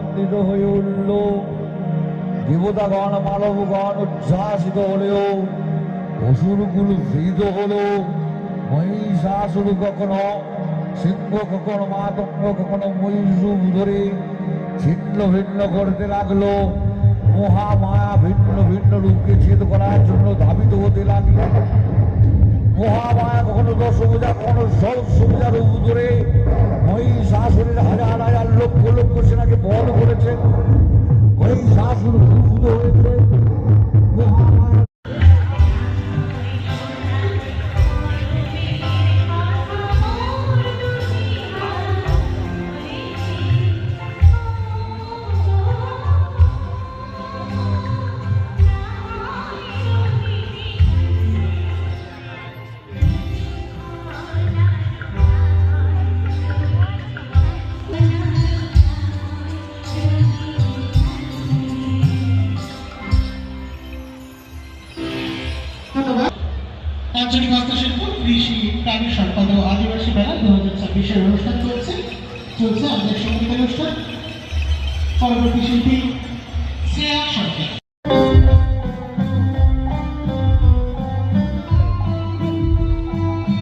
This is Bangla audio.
আনন্দিত হয়ে উঠল। দেবতাগণ মানবগণ উচ্ছ্বাসিত হলেও অসুরগুলো ভীত হলো। মহিষাসুর কখনো সিংহ, কখনো মাতঙ্গ, কখনো মহিষ রূপ ধরে ছিন্ন ভিন্ন করতে লাগলো। মহামায়া ভিন্ন ভিন্ন রূপকে ছেদ করার জন্য ধাবিত হতে লাগলো। মহামায়া কখনো দশভুজা, কখনো সহস্রভুজা রূপ ধরে মহিষাসুরের হাজার হাজার লক্ষ লক্ষ সেনাকে বধ করেছে। মহিষাসুর ভূত হয়েছে। মহামায়া আঞ্চলিক হস্তশিল্প কৃষি প্রাণী সম্পদ ও আদিবাসী মেলা 2026 অনুষ্ঠান চলছে আমাদের সঙ্গীত অনুষ্ঠান। পরবর্তী শিল্পী শ্রেয়া সরকার।